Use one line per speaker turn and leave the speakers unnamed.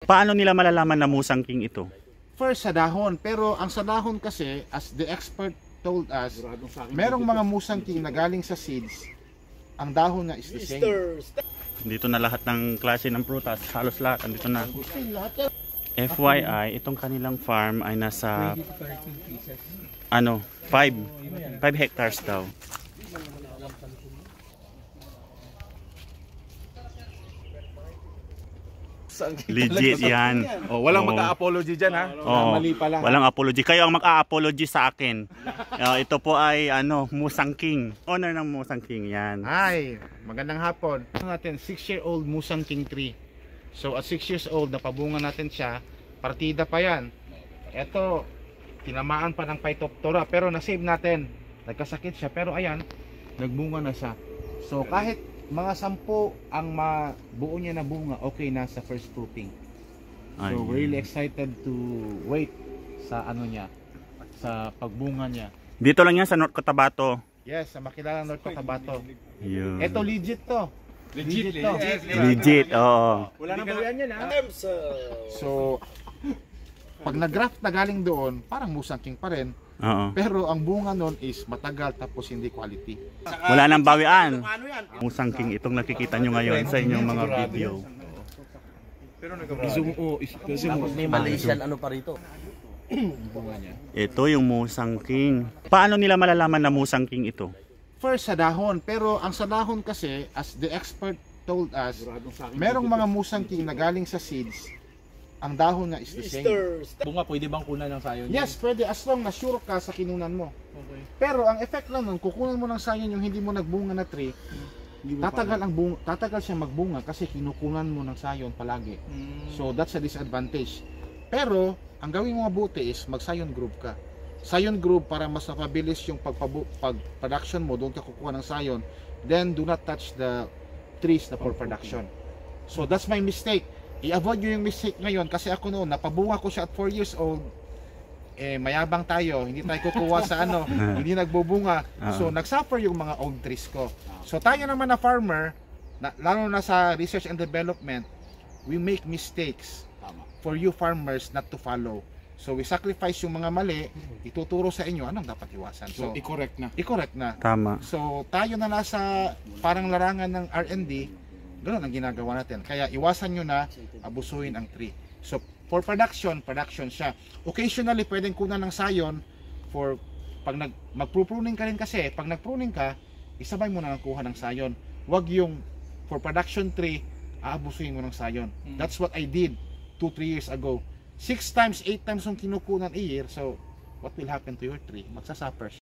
Paano nila malalaman na musang king ito?
First sa dahon, pero ang sa dahon kasi, as the expert told us, merong mga musang king na galing sa seeds, ang dahon nga is the same.
Dito na lahat ng klase ng prutas, halos lahat andito na. FYI, itong kanilang farm ay nasa 5 hectares daw. Legit yan.
Oh, walang mag-a-apology dyan, ha? Mali pa lang.
Walang apology. Kayo ang mag-a-apology sa akin. Ito po ay Musang King. Owner ng Musang King yan.
Hi, magandang hapon. Natin 6-year-old Musang King tree. So at 6 years old, napabunga natin siya. Partida pa yan. Ito, tinamaan pa ng Phytophthora, pero na-save natin. Nagkasakit siya, pero ayan, nagbunga na siya. So kahit mga 10 ang mabuo niya na bunga, okay na sa first fruiting. So we're really excited to wait sa niya, sa pagbunga niya.
Dito lang yan sa North Cotabato.
Yes, sa makilalang North Cotabato.
Yun.
Ito legit to. Legit to.
Legit, oo.
Wala nang bawian yan, ha?
So pag nag-graft na galing doon, parang Musang King pa rin.
Oo.
Pero ang bunga nun is matagal tapos hindi quality.
Wala nang bawian. Musang King itong nakikita nyo ngayon sa inyong mga video.
May Malaysian pa rito.
Ito yung Musang King. Paano nila malalaman na Musang King ito?
First sa dahon, pero ang sa dahon kasi, as the expert told us, merong mga Musang King na galing sa seeds, ang dahon nga is the same.
Bunga, pwede bang kunan ng sayo niya?
Yes, pwede, as long na sure ka sa kinunan mo.
Okay.
Pero ang effect lang nun, kukunan mo ng sayon yung hindi mo nagbunga na tree, tatagal siya magbunga kasi kinukunan mo ng sayon palagi. So that's a disadvantage. Pero ang gawin mo mabuti is mag-sayon group ka. Sayon group para mas mapabilis yung pag-production mo, doon ka kukuha ng sayon. Then do not touch the trees na for production. So that's my mistake. I-avoid nyo yung mistake ngayon kasi ako noon, napabunga ko siya at 4 years old. Mayabang tayo, hindi tayo kukuha sa hindi nagbubunga. So nagsuffer yung mga old trees ko. So tayo naman na farmer, lalo na sa research and development, we make mistakes for you farmers not to follow. So we sacrifice yung mga mali, ituturo sa inyo anong dapat iwasan. So
i-correct na.
I-correct na.
Tama.
So tayo na nasa parang larangan ng R&D, ganoon ang ginagawa natin. Kaya iwasan nyo na abusuhin ang tree. So for production siya. Occasionally pwedeng kunan ng sayon for pag mag-pruning ka rin kasi, pag nag-pruning ka, isabay mo na nakuha ng sayon. Huwag yung for production tree, aabusuhin mo ng sayon. That's what I did 2-3 years ago. 6 times, 8 times yung kinukunan a year. So what will happen to your tree? Magsasuffer.